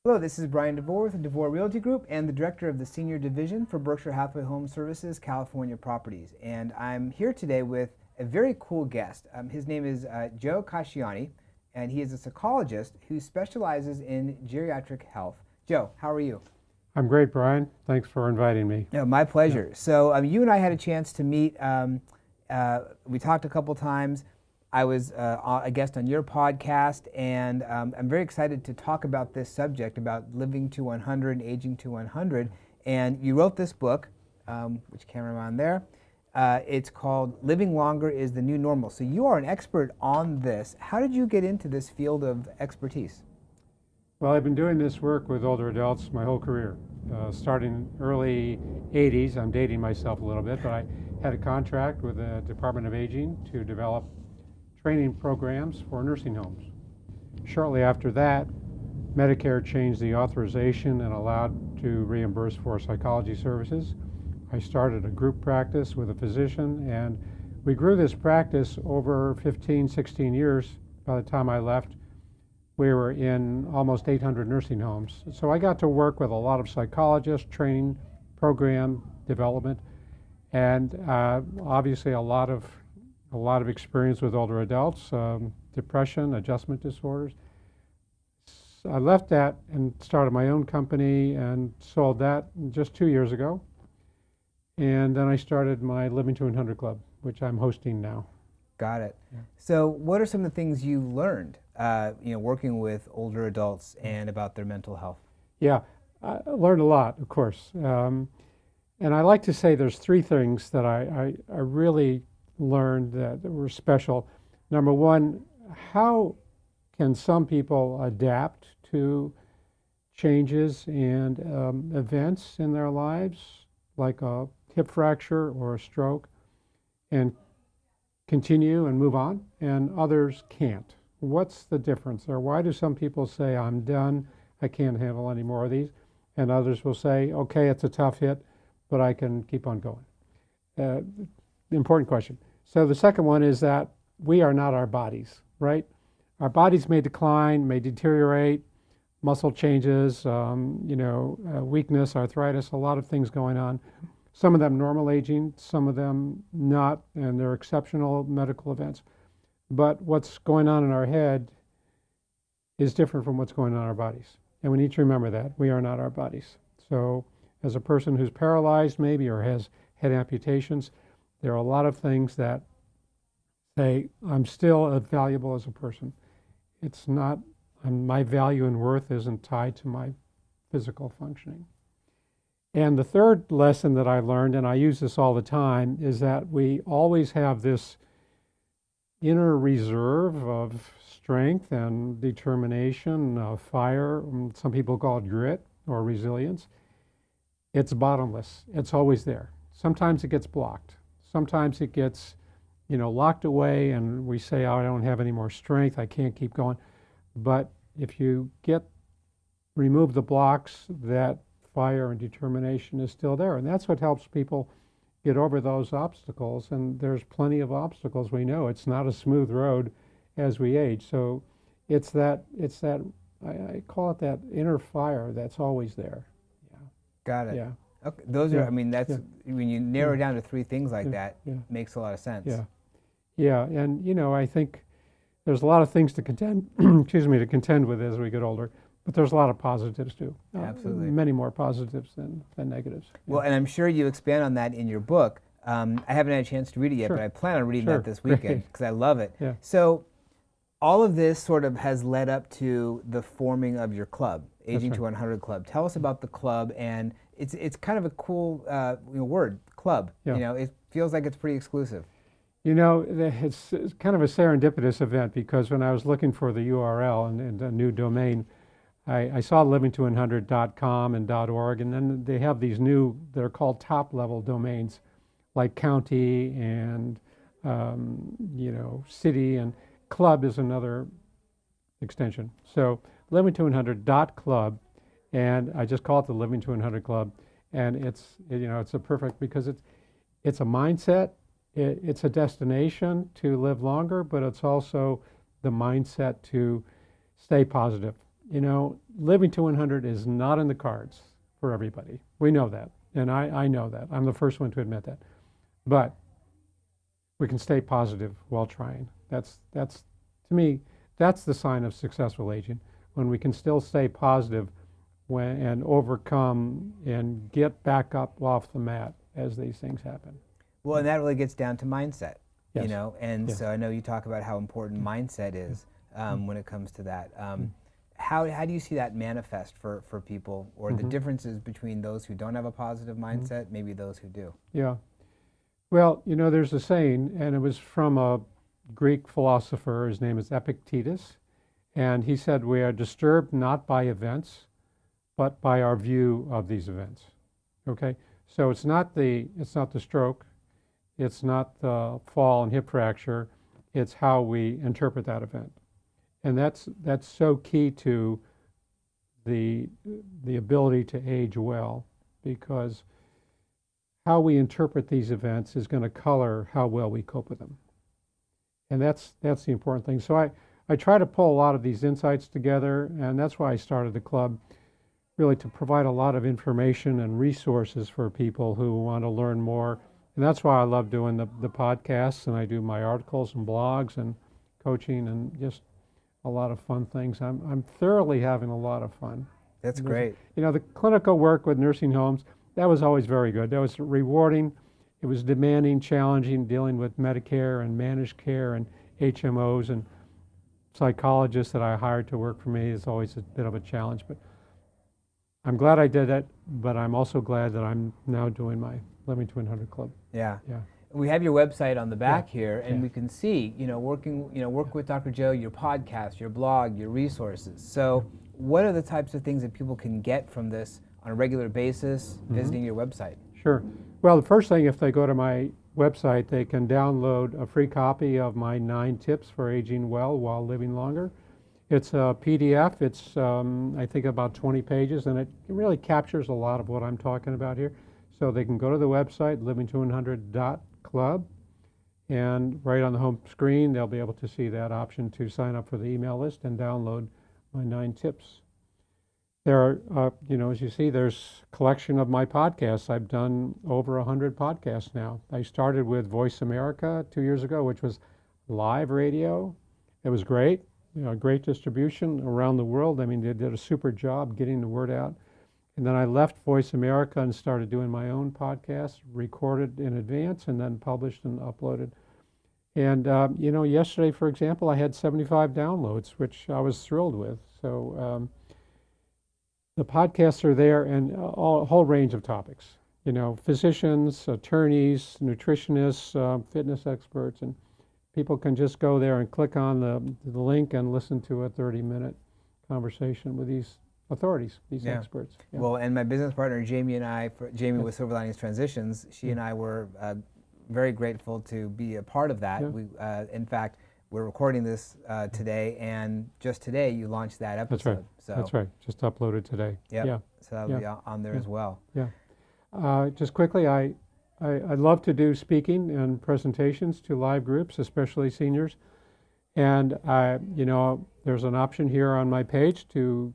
Hello, this is Brian DeVore with the DeVore Realty Group and the Director of the Senior Division for Berkshire Hathaway Home Services, California Properties. And I'm here today with a very cool guest. His name is Joe Casciani, and he is a psychologist who specializes in geriatric health. Joe, how are you? I'm great, Brian. Thanks for inviting me. No, my pleasure. Yeah. So you and I had a chance to meet. We talked a couple times. I was a guest on your podcast, and I'm very excited to talk about this subject, about living to 100 and aging to 100. And you wrote this book, which camera am on there. It's called Living Longer is the New Normal. So you are an expert on this. How did you get into this field of expertise? Well, I've been doing this work with older adults my whole career. Starting early 80s, I'm dating myself a little bit, but I had a contract with the Department of Aging to develop training programs for nursing homes. Shortly after that, Medicare changed the authorization and allowed to reimburse for psychology services. I started a group practice with a physician, and we grew this practice over 15, 16 years. By the time I left, we were in almost 800 nursing homes. So I got to work with a lot of psychologists, training, program development, and obviously a lot of experience with older adults, depression, adjustment disorders. I left that and started my own company and sold that just 2 years ago. And then I started my Living to 100 Club, which I'm hosting now. Got it. Yeah. So what are some of the things you learned, working with older adults and about their mental health? Yeah, I learned a lot, of course. And I like to say there's three things that I really learned that were special. Number one, how can some people adapt to changes and events in their lives, like a hip fracture or a stroke, and continue and move on, and others can't? What's the difference there? Why do some people say, I'm done, I can't handle any more of these, and others will say, okay, it's a tough hit, but I can keep on going? Important question. So the second one is that we are not our bodies, right? Our bodies may decline, may deteriorate, muscle changes, weakness, arthritis, a lot of things going on. Some of them normal aging, some of them not, and they're exceptional medical events. But what's going on in our head is different from what's going on in our bodies. And we need to remember that. We are not our bodies. So as a person who's paralyzed maybe or has had amputations, there are a lot of things that say, I'm still valuable as a person. It's not, my value and worth isn't tied to my physical functioning. And the third lesson that I learned, and I use this all the time, is that we always have this inner reserve of strength and determination, fire. Some people call it grit or resilience. It's bottomless. It's always there. Sometimes it gets blocked. Sometimes it gets, locked away, and we say, oh, I don't have any more strength, I can't keep going. But if you remove the blocks, that fire and determination is still there. And that's what helps people get over those obstacles. And there's plenty of obstacles, we know. It's not a smooth road as we age. So it's that I call it that inner fire that's always there. Yeah. Got it. Yeah. Okay. Those are, that's, when you narrow down to three things like that, makes a lot of sense. Yeah. Yeah. And, I think there's a lot of things to contend, to contend with as we get older, but there's a lot of positives too. Absolutely. Many more positives than negatives. Well, and I'm sure you expand on that in your book. I haven't had a chance to read it yet, but I plan on reading that this weekend because I love it. Yeah. So all of this sort of has led up to the forming of your club, Aging to 100 Club. Tell us about the club, and it's kind of a cool word, club. Yeah. It feels like it's pretty exclusive. It's kind of a serendipitous event, because when I was looking for the URL and a new domain, I saw livingto100.com and .org, and then they have these new, they're called top-level domains, like county and city, and club is another extension. So livingto100.club, and I just call it the Living to 100 Club, and it's a perfect, because it's a mindset, it's a destination to live longer, but it's also the mindset to stay positive. living to 100 is not in the cards for everybody. We know that, and I know that. I'm the first one to admit that. But we can stay positive while trying. That's to me, that's the sign of successful aging, when we can still stay positive and overcome and get back up off the mat as these things happen. Well, and that really gets down to mindset, Yes. and Yes. so I know you talk about how important mindset is when it comes to that. How do you see that manifest for people, or the differences between those who don't have a positive mindset, maybe those who do? Yeah. Well, there's a saying, and it was from a Greek philosopher. His name is Epictetus, and he said, "We are disturbed not by events, but by our view of these events." Okay, so it's not the stroke, it's not the fall and hip fracture, it's how we interpret that event, and that's so key to the ability to age well, because how we interpret these events is going to color how well we cope with them. And that's the important thing. So I try to pull a lot of these insights together, and that's why I started the club, really to provide a lot of information and resources for people who want to learn more. And that's why I love doing the podcasts, and I do my articles and blogs and coaching and just a lot of fun things. I'm thoroughly having a lot of fun. That's great. The clinical work with nursing homes, that was always very good. That was rewarding. It was demanding, challenging, dealing with Medicare and managed care and HMOs and psychologists that I hired to work for me is always a bit of a challenge. But I'm glad I did it, but I'm also glad that I'm now doing my Living to 100 Club. Yeah. Yeah. We have your website on the back here, and Yeah. we can see, work with Dr. Joe, your podcast, your blog, your resources. So what are the types of things that people can get from this on a regular basis, visiting your website? Sure. Well, the first thing, if they go to my website, they can download a free copy of my 9 tips for aging well while living longer. It's a PDF. It's, I think, about 20 pages, and it really captures a lot of what I'm talking about here. So they can go to the website, living200.club, and right on the home screen, they'll be able to see that option to sign up for the email list and download my 9 tips. There are, as you see, there's a collection of my podcasts. I've done over 100 podcasts now. I started with Voice America 2 years ago, which was live radio. It was great, great distribution around the world. I mean, they did a super job getting the word out. And then I left Voice America and started doing my own podcast, recorded in advance and then published and uploaded. And, yesterday, for example, I had 75 downloads, which I was thrilled with. So the podcasts are there, and a whole range of topics. Physicians, attorneys, nutritionists, fitness experts, and people can just go there and click on the link and listen to a 30-minute conversation with these authorities, these experts. Yeah. Well, and my business partner, Jamie, and I, Jamie with Silver Linings Transitions, she and I were very grateful to be a part of that. Yeah. In fact, we're recording this today, and just today you launched that episode. That's right. So, That's right. Just uploaded today. Yep. Yeah. So that'll be on there as well. Yeah. Just quickly, I love to do speaking and presentations to live groups, especially seniors. And there's an option here on my page to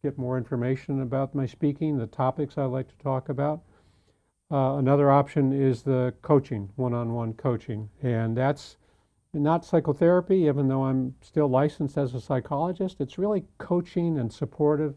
get more information about my speaking, the topics I like to talk about. Another option is the coaching, one-on-one coaching, and that's not psychotherapy, even though I'm still licensed as a psychologist. It's really coaching and supportive,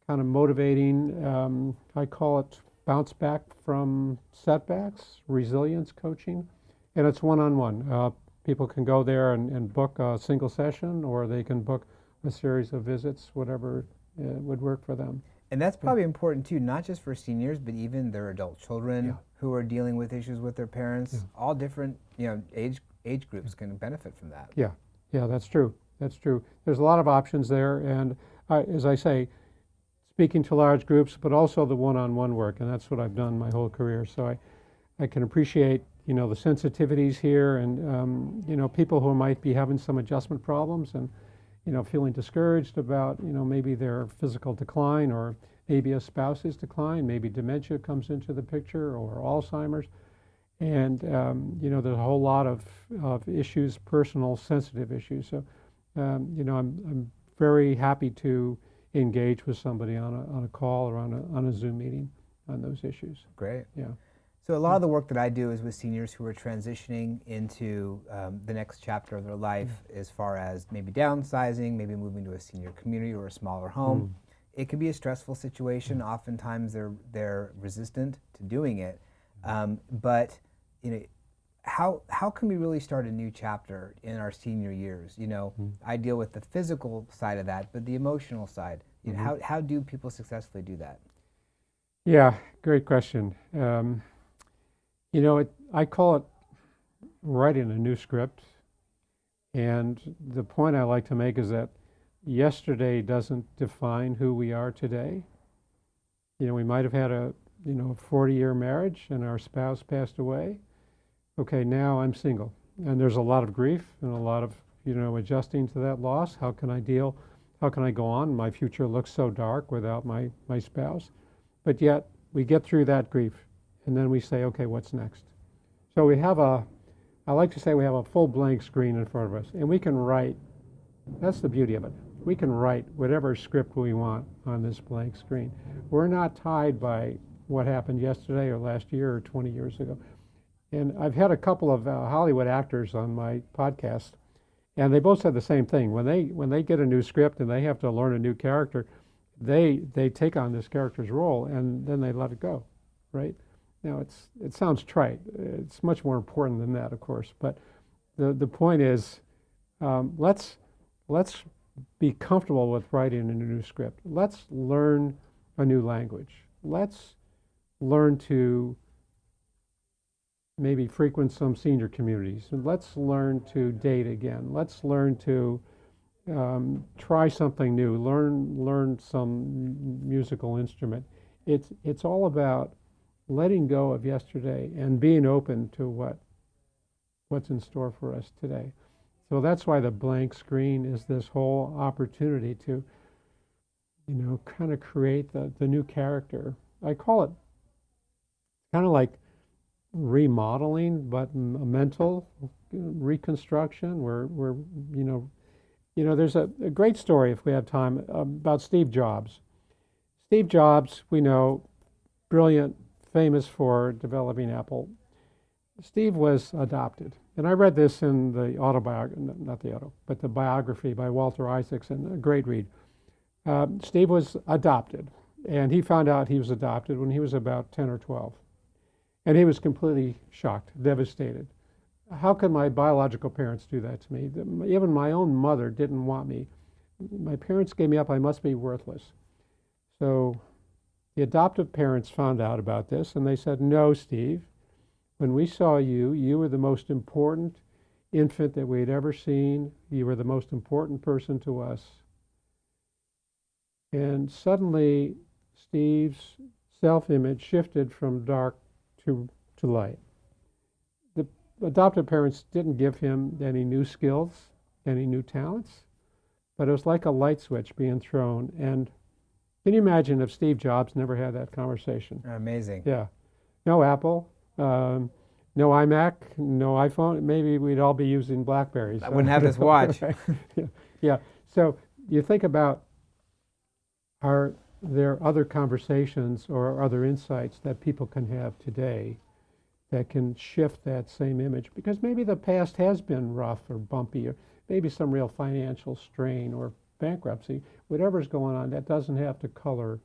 kind of motivating. I call it bounce back from setbacks, resilience coaching, and it's one-on-one. People can go there and book a single session, or they can book a series of visits, whatever would work for them. And that's probably important too, not just for seniors, but even their adult children who are dealing with issues with their parents. All different, age groups can benefit from that. Yeah, that's true. That's true. There's a lot of options there, and as I say, speaking to large groups, but also the one-on-one work, and that's what I've done my whole career. So I can appreciate, the sensitivities here, and people who might be having some adjustment problems and feeling discouraged about, maybe their physical decline, or maybe a spouse's decline, maybe dementia comes into the picture, or Alzheimer's. And, there's a whole lot of issues, personal, sensitive issues. So, I'm very happy to engage with somebody on a call or on a Zoom meeting on those issues. Great. Yeah. So a lot of the work that I do is with seniors who are transitioning into the next chapter of their life, as far as maybe downsizing, maybe moving to a senior community or a smaller home. It can be a stressful situation. Oftentimes they're resistant to doing it. But how can we really start a new chapter in our senior years? I deal with the physical side of that, but the emotional side. How do people successfully do that? Yeah, great question. I call it writing a new script. And the point I like to make is that yesterday doesn't define who we are today. We might have had a 40-year marriage and our spouse passed away. Okay, now I'm single. And there's a lot of grief and a lot of, adjusting to that loss. How can I deal? How can I go on? My future looks so dark without my spouse. But yet we get through that grief and then we say, okay, what's next? So I like to say we have a full blank screen in front of us and we can write. That's the beauty of it. We can write whatever script we want on this blank screen. We're not tied by what happened yesterday or last year or 20 years ago. And I've had a couple of Hollywood actors on my podcast, and they both said the same thing. When they get a new script and they have to learn a new character, they take on this character's role and then they let it go, right? Now it sounds trite. It's much more important than that, of course. But the point is, let's be comfortable with writing a new script. Let's learn a new language. Let's learn to maybe frequent some senior communities. And let's learn to date again. Let's learn to try something new. Learn some musical instrument. It's all about letting go of yesterday and being open to what's in store for us today. So that's why the blank screen is this whole opportunity to, kind of create the new character. I call it kind of like remodeling, but a mental reconstruction where there's a great story, if we have time, about Steve Jobs. Steve Jobs, we know, brilliant, famous for developing Apple. Steve was adopted. And I read this in the the biography by Walter Isaacson, a great read. Steve was adopted, and he found out he was adopted when he was about 10 or 12. And he was completely shocked, devastated. How could my biological parents do that to me? Even my own mother didn't want me. My parents gave me up, I must be worthless. So the adoptive parents found out about this, and they said, no, Steve, when we saw you, you were the most important infant that we had ever seen. You were the most important person to us. And suddenly, Steve's self-image shifted from dark to light. The adoptive parents didn't give him any new skills, any new talents, but it was like a light switch being thrown. And can you imagine if Steve Jobs never had that conversation? Amazing. Yeah. No Apple, no iMac, no iPhone. Maybe we'd all be using Blackberries. I wouldn't have this watch. Right. Yeah. So you think about, are there other conversations or other insights that people can have today that can shift that same image? Because maybe the past has been rough or bumpy, or maybe some real financial strain or bankruptcy. Whatever's going on, that doesn't have to color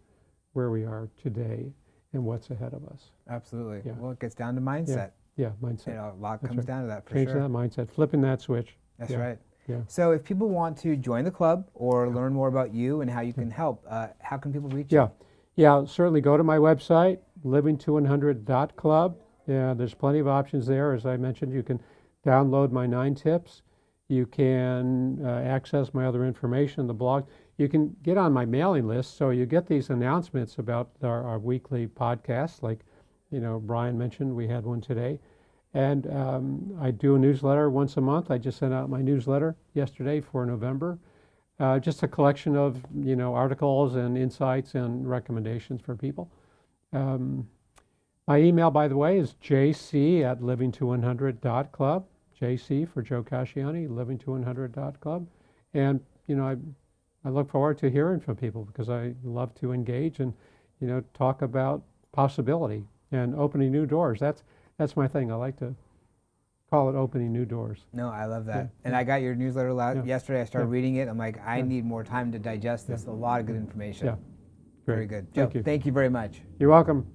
where we are today and what's ahead of us. Absolutely. Yeah. Well, it gets down to mindset. Yeah, mindset. A lot That's comes right. down to that, for Change sure. that mindset, flipping that switch. That's Yeah. right. Yeah. So if people want to join the club or learn more about you and how you can help, how can people reach you? Yeah, certainly go to my website, living200.club. Yeah, there's plenty of options there. As I mentioned, you can download my 9 tips. You can access my other information, the blog. You can get on my mailing list, so you get these announcements about our weekly podcasts, like Brian mentioned, we had one today. And I do a newsletter once a month. I just sent out my newsletter yesterday for November. Just a collection of articles and insights and recommendations for people. My email, by the way, is jc@living200.club. JC for Jo Casciani, living200.club. And I I look forward to hearing from people because I love to engage and, talk about possibility and opening new doors. That's my thing. I like to call it opening new doors. No, I love that. Yeah, And yeah. I got your newsletter Yeah. yesterday. I started Yeah. reading it. I'm like, I Yeah. need more time to digest this. A lot of good information. Yeah. Great. Very good. Joe, Thank you. thank you very much. You're welcome.